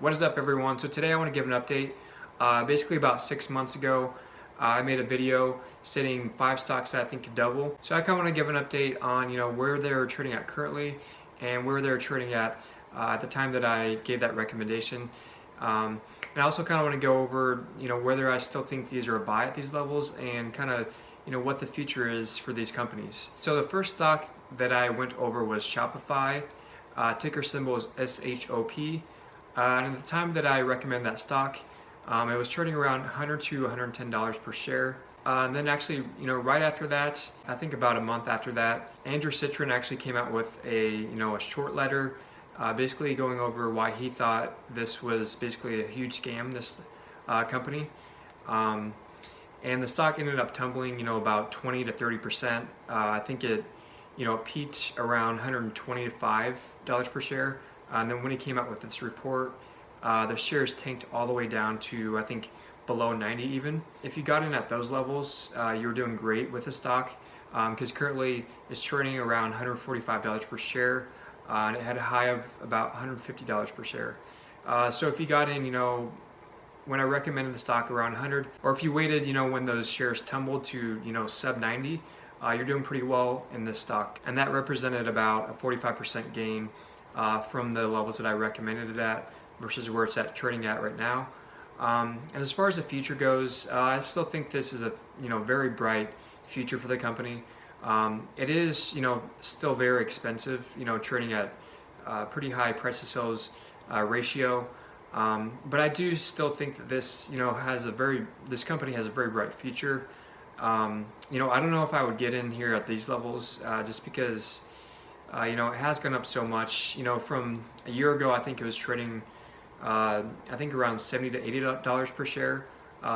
What is up, everyone? So today I want to give an update. Basically about 6 months ago, I made a video stating 5 stocks that I think could double. So I kind of want to give an update on where they're trading at currently and where they're trading at the time that I gave that recommendation. And I also kind of want to go over whether I still think these are a buy at these levels and kind of what the future is for these companies. So the first stock that I went over was Shopify. Ticker symbol is SHOP. And at the time that I recommend that stock, it was trading around $100 to $110 per share. And then actually, right after that, I think about a month after that, Andrew Citron actually came out with a short letter, basically going over why he thought this was basically a huge scam, this company. And the stock ended up tumbling, about 20 to 30%. I think it, peaked around $125 per share. And then when he came out with this report, the shares tanked all the way down to, I think, below 90 even. If you got in at those levels, you were doing great with the stock, because currently it's trading around $145 per share, and it had a high of about $150 per share. So if you got in, when I recommended the stock around 100, or if you waited, when those shares tumbled to, sub 90, you're doing pretty well in this stock. And that represented about a 45% gain from the levels that I recommended it at versus where it's at trading at right now. And as far as the future goes, I still think this is a very bright future for the company. It is still very expensive, trading at pretty high price to sales ratio. But I do still think that this this company has a very bright future. I don't know if I would get in here at these levels just because it has gone up so much. From a year ago, I think it was trading, I think around $70 to $80 per share.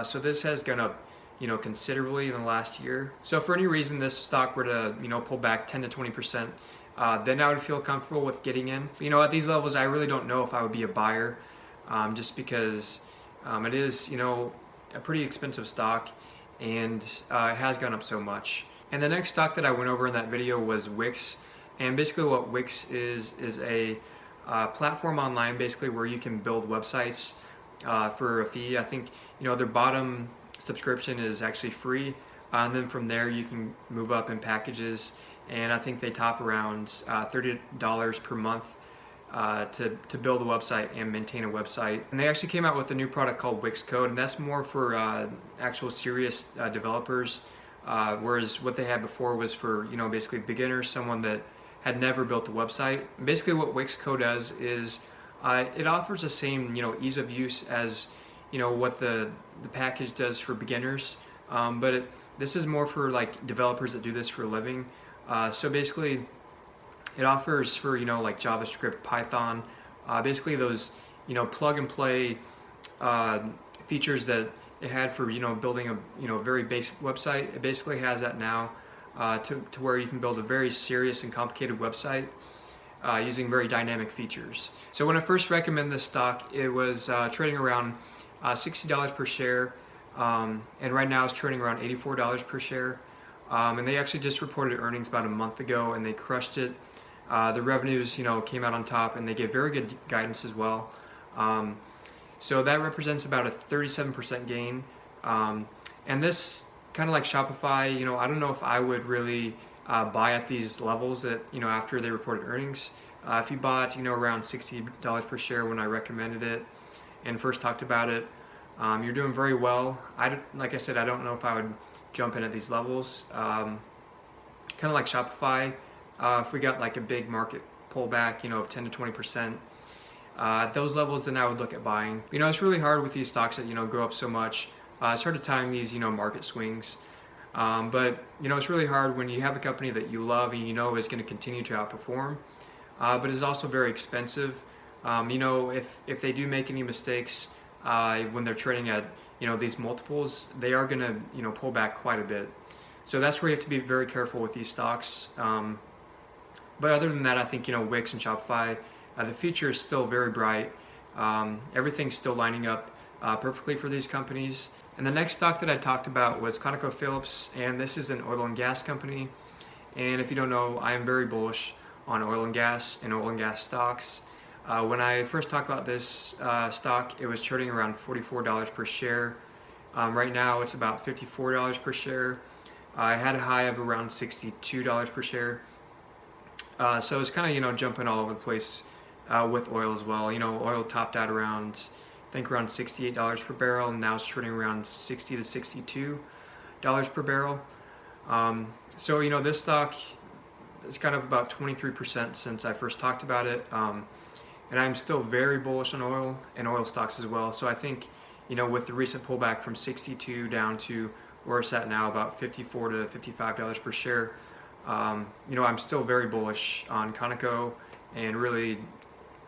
So this has gone up, considerably in the last year. So if for any reason this stock were to, pull back 10 to 20%, then I would feel comfortable with getting in. At these levels, I really don't know if I would be a buyer, just because it is, a pretty expensive stock, and it has gone up so much. And the next stock that I went over in that video was Wix. And basically what Wix is a platform online basically where you can build websites for a fee. I think their bottom subscription is actually free, and then from there you can move up in packages, and I think they top around $30 per month to build a website and maintain a website. And they actually came out with a new product called Wix Code, and that's more for actual serious developers, whereas what they had before was for basically beginners, someone that had never built a website. Basically what Wix Code does is it offers the same ease of use as what the package does for beginners, but this is more for like developers that do this for a living. So basically it offers for like JavaScript, Python, basically those plug and play features that it had for building a very basic website. It basically has that now. To where you can build a very serious and complicated website using very dynamic features. So when I first recommended this stock, it was trading around $60 per share, and right now it's trading around $84 per share. And they actually just reported earnings about a month ago, and they crushed it. The revenues came out on top, and they gave very good guidance as well. So that represents about a 37% gain. And this, kind of like Shopify, I don't know if I would really buy at these levels that after they reported earnings. If you bought around $60 per share when I recommended it and first talked about it, you're doing very well. Like I said, I don't know if I would jump in at these levels. Kind of like Shopify, if we got like a big market pullback of 10 to 20%, at those levels, then I would look at buying. It's really hard with these stocks that go up so much. It's hard to time these market swings, but it's really hard when you have a company that you love and is going to continue to outperform, but is also very expensive. If they do make any mistakes when they're trading at these multiples, they are going to pull back quite a bit. So that's where you have to be very careful with these stocks. But other than that, I think Wix and Shopify, the future is still very bright. Everything's still lining up perfectly for these companies. And the next stock that I talked about was Conocophillips, and this is an oil and gas company. And if you don't know, I am very bullish on oil and gas stocks. When I first talked about this stock, it was trading around $44 per share. Right now it's about $54 per share. I had a high of around $62 per share. So it's kind of, jumping all over the place with oil as well. Oil topped out around, I think around $68 per barrel, and now it's trading around $60 to $62 per barrel. So this stock is kind of about 23% since I first talked about it. And I'm still very bullish on oil and oil stocks as well. So I think, with the recent pullback from 62 down to where it's at now, about $54 to $55 per share, I'm still very bullish on Conoco and really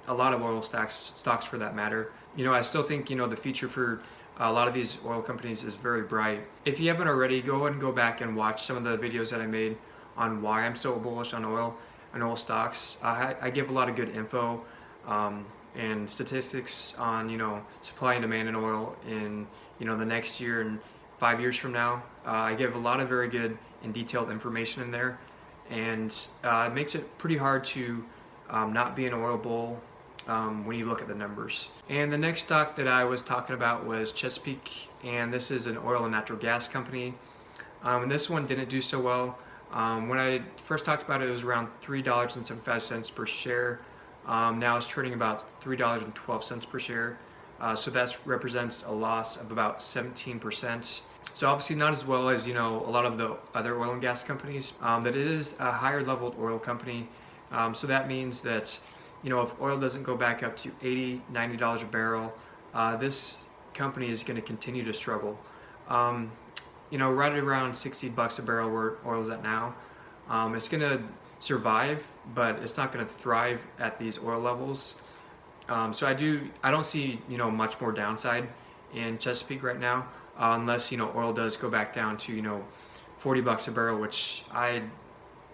a lot of oil stocks for that matter. I still think, the future for a lot of these oil companies is very bright. If you haven't already, go ahead and go back and watch some of the videos that I made on why I'm so bullish on oil and oil stocks. I give a lot of good info and statistics on, supply and demand in oil in, the next year and 5 years from now. I give a lot of very good and detailed information in there, and it makes it pretty hard to not be an oil bull when you look at the numbers. And the next stock that I was talking about was Chesapeake, and this is an oil and natural gas company. And this one didn't do so well. When I first talked about it, it was around $3.75 per share. Now it's trading about $3.12 per share. So that represents a loss of about 17%. So obviously not as well as, a lot of the other oil and gas companies. That it is a higher leveled oil company. So that means that, if oil doesn't go back up to $80, $90 a barrel, this company is going to continue to struggle. Right around $60 a barrel where oil is at now. It's going to survive, but it's not going to thrive at these oil levels. So I don't see, much more downside in Chesapeake right now, unless, oil does go back down to, $40 a barrel, which I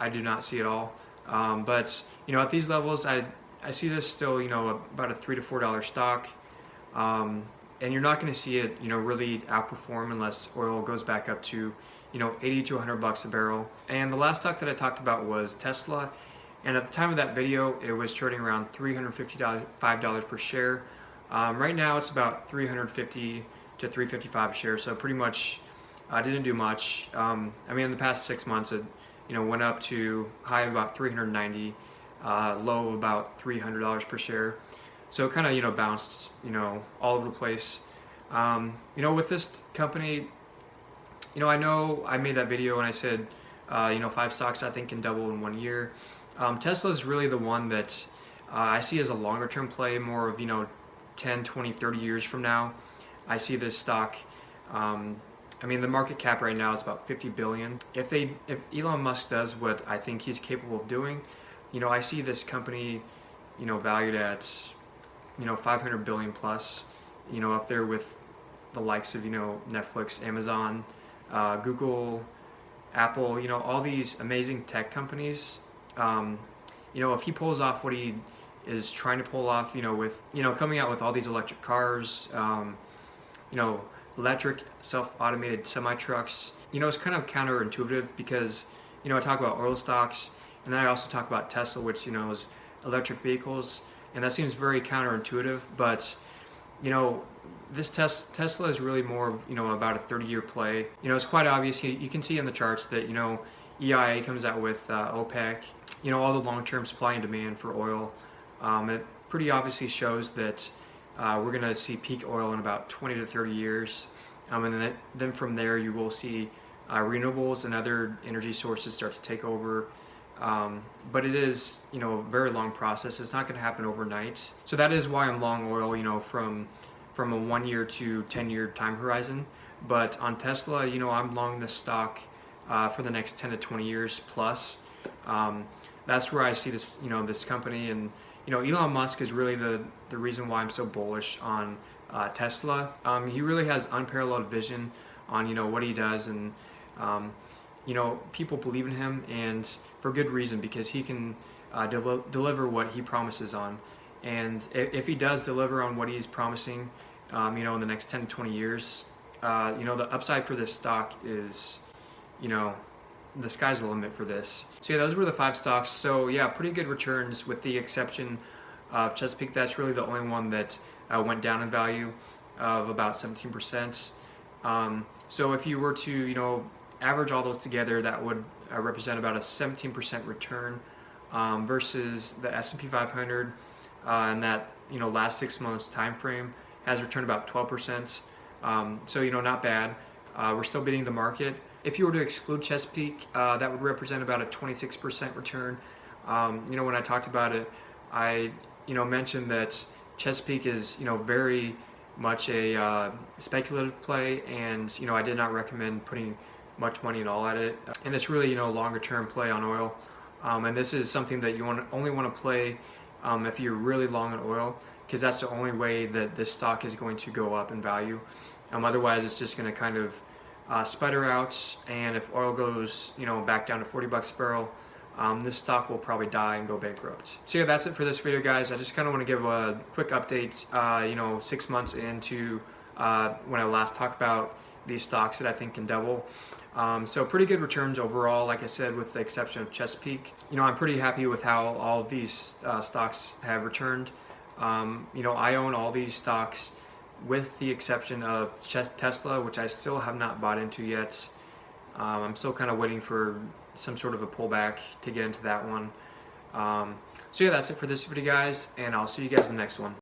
do not see at all. But, at these levels, I see this still, about a $3 to $4 stock. And you're not going to see it, really outperform unless oil goes back up to, $80 to $100 a barrel. And the last stock that I talked about was Tesla. And at the time of that video, it was trading around $355 per share. Right now, it's about $350 to $355 a share. So pretty much, didn't do much. In the past 6 months, it, went up to high of about $390, low of about $300 per share. So it kind of, bounced, all over the place. With this company, I know I made that video and I said, 5 stocks I think can double in 1 year. Tesla is really the one that I see as a longer term play, more of, 10, 20, 30 years from now. I see this stock, the market cap right now is about 50 billion. If Elon Musk does what I think he's capable of doing, I see this company, valued at, 500 billion plus, up there with the likes of, Netflix, Amazon, Google, Apple, all these amazing tech companies. If he pulls off what he is trying to pull off, with, coming out with all these electric cars, electric self-automated semi-trucks, it's kind of counterintuitive because, I talk about oil stocks, and then I also talk about Tesla, which, is electric vehicles, and that seems very counterintuitive, but, this Tesla is really more, about a 30-year play. It's quite obvious. You can see in the charts that, EIA comes out with OPEC, all the long-term supply and demand for oil. It pretty obviously shows that we're going to see peak oil in about 20 to 30 years. And then from there you will see renewables and other energy sources start to take over. But it is, a very long process. It's not going to happen overnight. So that is why I'm long oil, from a 1 year to 10-year time horizon. But on Tesla, I'm long this stock for the next 10 to 20 years plus. That's where I see this, this company. And, Elon Musk is really the reason why I'm so bullish on Tesla. He really has unparalleled vision on, what he does. And, people believe in him, and for good reason, because he can deliver what he promises on. And if he does deliver on what he's promising, in the next 10 to 20 years, the upside for this stock is, the sky's the limit for this. So yeah, those were the 5 stocks. So yeah, pretty good returns with the exception Chesapeake. That's really the only one that went down in value of about 17%. So if you were to, average all those together, that would represent about a 17% return versus the S&P 500 in that last 6 months time frame has returned about 12%. So not bad. We're still beating the market. If you were to exclude Chesapeake, that would represent about a 26% return. When I talked about it, I mentioned that Chesapeake is very much a speculative play, and I did not recommend putting much money at all at it. And it's really longer term play on oil. And this is something that you only want to play if you're really long on oil, because that's the only way that this stock is going to go up in value. Otherwise, it's just going to kind of sputter out, and if oil goes back down to 40 bucks a barrel, this stock will probably die and go bankrupt. So yeah, that's it for this video, guys. I just kind of want to give a quick update 6 months into when I last talked about these stocks that I think can double. So pretty good returns overall, like I said, with the exception of Chesapeake. I'm pretty happy with how all of these stocks have returned. I own all these stocks with the exception of Tesla, which I still have not bought into yet. I'm still kind of waiting for some sort of a pullback to get into that one. So yeah, that's it for this video, guys, and I'll see you guys in the next one.